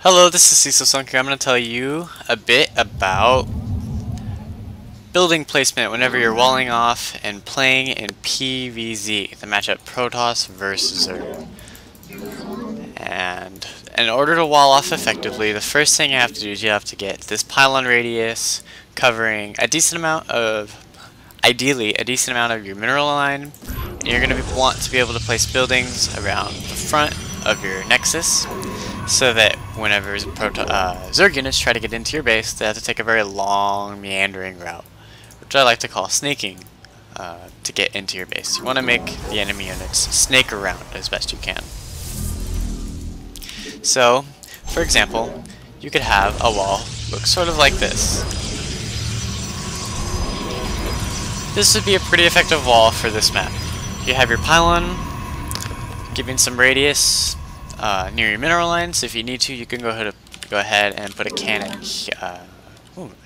Hello, this is CecilSunkure's. I'm going to tell you a bit about building placement whenever you're walling off and playing in PvZ, the matchup Protoss versus Zerg. And in order to wall off effectively, the first thing you have to do is you have to get this pylon radius covering a decent amount of, ideally, a decent amount of your mineral line. And you're going to want to be able to place buildings around the front of your nexus, so that whenever Zerg units try to get into your base, they have to take a very long, meandering route, which I like to call snaking, to get into your base. You want to make the enemy units snake around as best you can. So, for example, you could have a wall look sort of like this. This would be a pretty effective wall for this map. You have your pylon giving some radius near your mineral lines. If you need to, you can go ahead and put a cannon.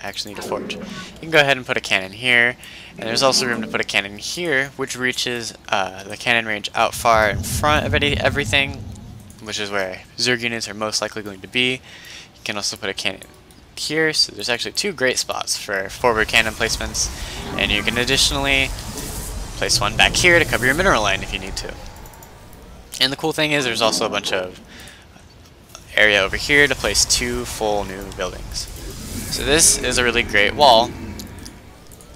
Actually need a forge. You can go ahead and put a cannon here, and there's also room to put a cannon here, which reaches the cannon range out far in front of everything, which is where Zerg units are most likely going to be. You can also put a cannon here, so there's actually two great spots for forward cannon placements, and you can additionally place one back here to cover your mineral line if you need to. And the cool thing is there's also a bunch of area over here to place two full new buildings. So this is a really great wall,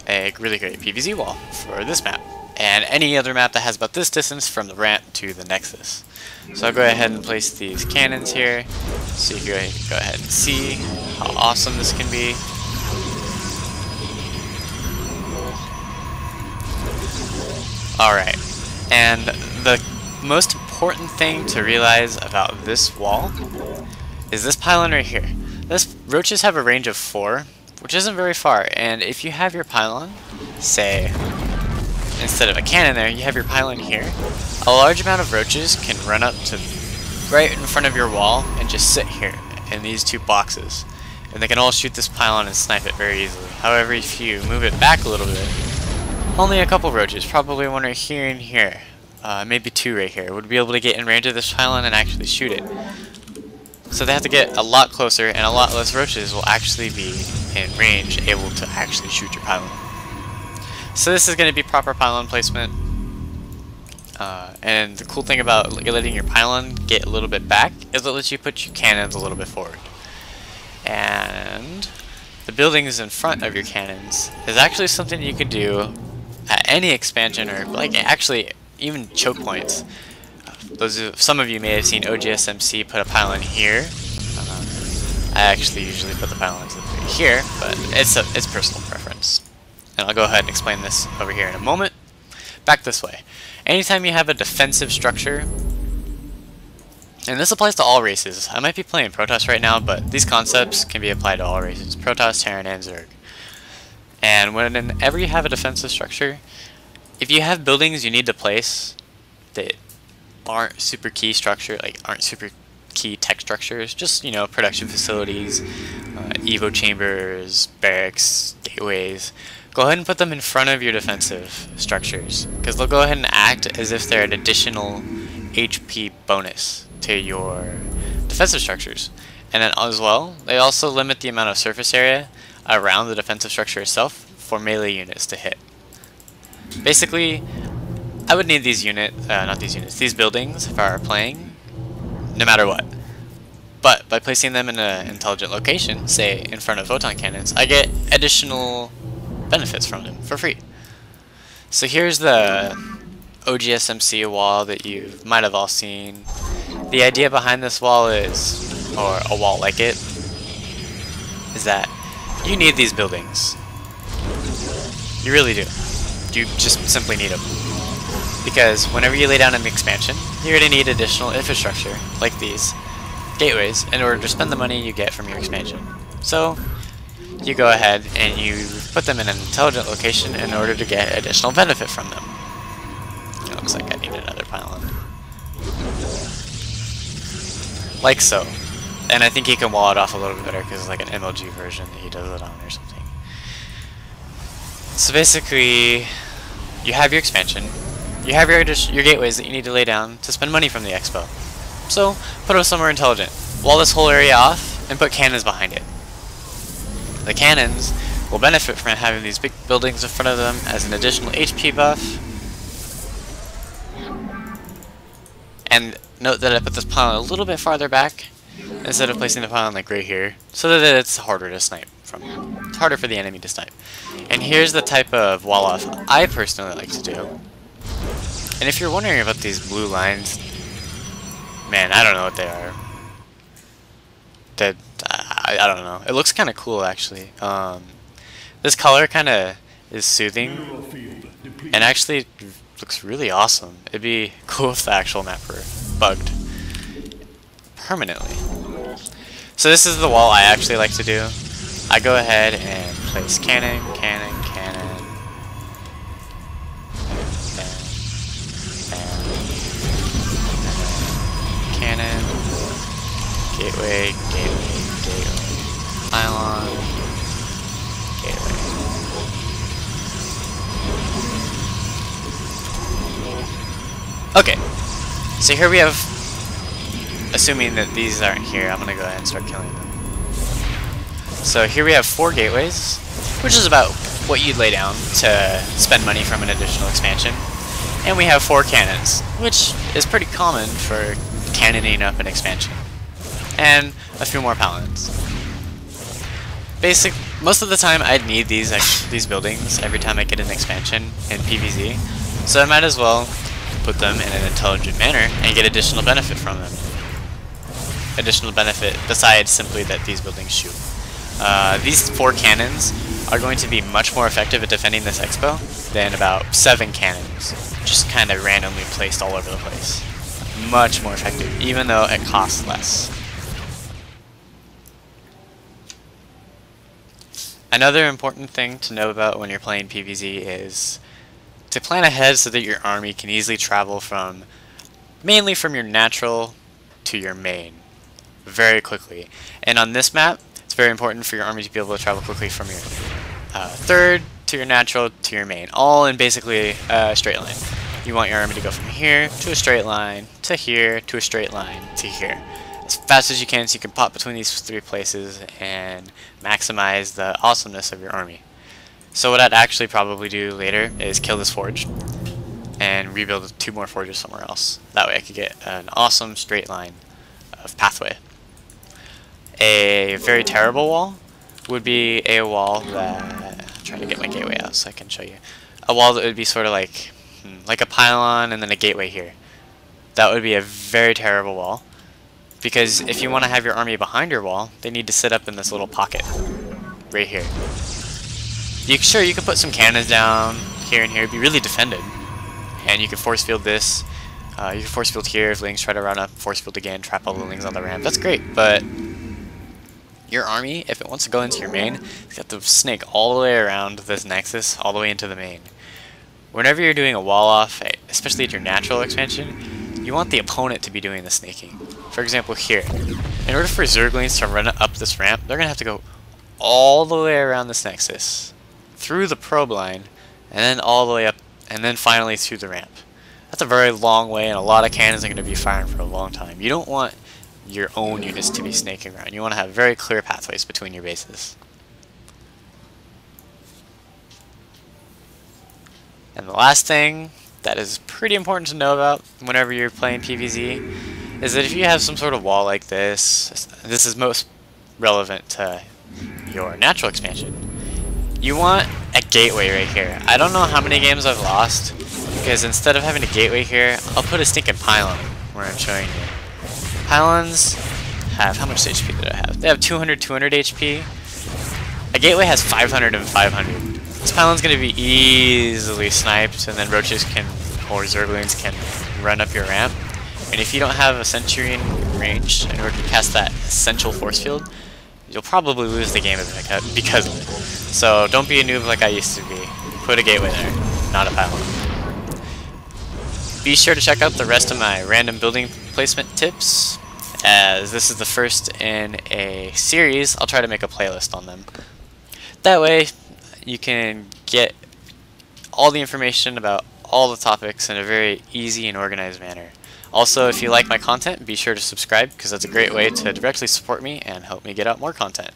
a really great PvZ wall for this map, and any other map that has about this distance from the ramp to the nexus. So I'll go ahead and place these cannons here so you can go ahead and see how awesome this can be. Alright, and the most important thing to realize about this wall is this pylon right here. Roaches have a range of 4, which isn't very far, and if you have your pylon, say, instead of a cannon there, you have your pylon here, a large amount of roaches can run up to right in front of your wall and just sit here in these two boxes, and they can all shoot this pylon and snipe it very easily. However, if you move it back a little bit, only a couple roaches, probably one right here and here, maybe two right here, would be able to get in range of this pylon and actually shoot it. So they have to get a lot closer, and a lot less roaches will actually be in range, able to actually shoot your pylon. So this is going to be proper pylon placement. And the cool thing about letting your pylon get a little bit back is it lets you put your cannons a little bit forward. And the buildings in front of your cannons is actually something you could do at any expansion, or like actually even choke points. Some of you may have seen OGSMC put a pylon here. I actually usually put the pylons here, but it's personal preference. And I'll go ahead and explain this over here in a moment. Back this way. Anytime you have a defensive structure, and this applies to all races. I might be playing Protoss right now, but these concepts can be applied to all races. Protoss, Terran, and Zerg. And whenever you have a defensive structure, if you have buildings you need to place that aren't super key structure, aren't super key tech structures, just, you know, production facilities, evo chambers, barracks, gateways, go ahead and put them in front of your defensive structures, because they'll go ahead and act as if they're an additional HP bonus to your defensive structures. And then as well, they also limit the amount of surface area around the defensive structure itself for melee units to hit. Basically, I would need these these buildings if I were playing, no matter what. But by placing them in an intelligent location, say in front of photon cannons, I get additional benefits from them for free. So here's the OGSMC wall that you might have all seen. The idea behind this wall is, or a wall like it, is that you need these buildings. You really do. You just simply need them. Because whenever you lay down an expansion, you're going to need additional infrastructure, like these gateways, in order to spend the money you get from your expansion. So, you go ahead and you put them in an intelligent location in order to get additional benefit from them. It looks like I need another pylon. Like so. And I think he can wall it off a little bit better because it's like an MLG version that he does it on or something. So basically, you have your expansion. You have your gateways that you need to lay down to spend money from the expo. So, put them somewhere intelligent. wall this whole area off and put cannons behind it. The cannons will benefit from having these big buildings in front of them as an additional HP buff. And note that I put this pylon a little bit farther back instead of placing the pylon like right here, so that it's harder to snipe from. It's harder for the enemy to snipe. And here's the type of wall off I personally like to do. And if you're wondering about these blue lines, man, I don't know what they are. I don't know. It looks kind of cool actually. This color kind of is soothing, and actually looks really awesome. It'd be cool if the actual map were bugged permanently. So this is the wall I actually like to do. I go ahead and place cannon, cannon, cannon, cannon, gateway, gateway, gateway, pylon, gateway. Okay, so here we have, assuming that these aren't here, I'm gonna go ahead and start killing them. So here we have 4 gateways, which is about what you'd lay down to spend money from an additional expansion. And we have 4 cannons, which is pretty common for cannoning up an expansion. And a few more pylons. Most of the time I'd need these buildings every time I get an expansion in PvZ, so I might as well put them in an intelligent manner and get additional benefit from them. Additional benefit besides simply that these buildings shoot. These 4 cannons are going to be much more effective at defending this expo than about 7 cannons, just kind of randomly placed all over the place. Much more effective, even though it costs less. Another important thing to know about when you're playing PvZ is to plan ahead so that your army can easily travel mainly from your natural to your main very quickly. And on this map, it's very important for your army to be able to travel quickly from your third to your natural to your main, all in basically a straight line. You want your army to go from here to a straight line to here to a straight line to here as fast as you can, so you can pop between these 3 places and maximize the awesomeness of your army. So what I'd actually probably do later is kill this forge and rebuild 2 more forges somewhere else. That way I could get an awesome straight line of pathway. A very terrible wall would be a wall that, I'm trying to get my gateway out so I can show you. A wall that would be sort of like a pylon and then a gateway here. That would be a very terrible wall, because if you want to have your army behind your wall, they need to sit up in this little pocket right here. Sure, you can put some cannons down here and here, it'd be really defended. And you can force field this. You can force field here if lings try to run up, force field again, trap all the lings on the ramp. That's great, but your army, if it wants to go into your main, it's got to snake all the way around this nexus, all the way into the main. Whenever you're doing a wall off, especially at your natural expansion, you want the opponent to be doing the snaking. For example, here, in order for Zerglings to run up this ramp, they're going to have to go all the way around this nexus, through the probe line, and then all the way up, and then finally through the ramp. That's a very long way, and a lot of cannons are going to be firing for a long time. You don't want your own units to be snaking around. You want to have very clear pathways between your bases. And the last thing that is pretty important to know about whenever you're playing PvZ is that if you have some sort of wall like this is most relevant to your natural expansion. You want a gateway right here. I don't know how many games I've lost, because instead of having a gateway here, I'll put a stinking pylon where I'm showing you. Pylons have, how much HP did I have? They have 200 HP. A gateway has 500 and 500. This pylon's going to be easily sniped, and then roaches or Zerglings can run up your ramp. And if you don't have a sentry in range in order to cast that essential force field, you'll probably lose the game because of it. So don't be a noob like I used to be. Put a gateway there, not a pylon. Be sure to check out the rest of my random building placement tips, as this is the first in a series. I'll try to make a playlist on them. That way you can get all the information about all the topics in a very easy and organized manner. Also, if you like my content, be sure to subscribe because that's a great way to directly support me and help me get out more content.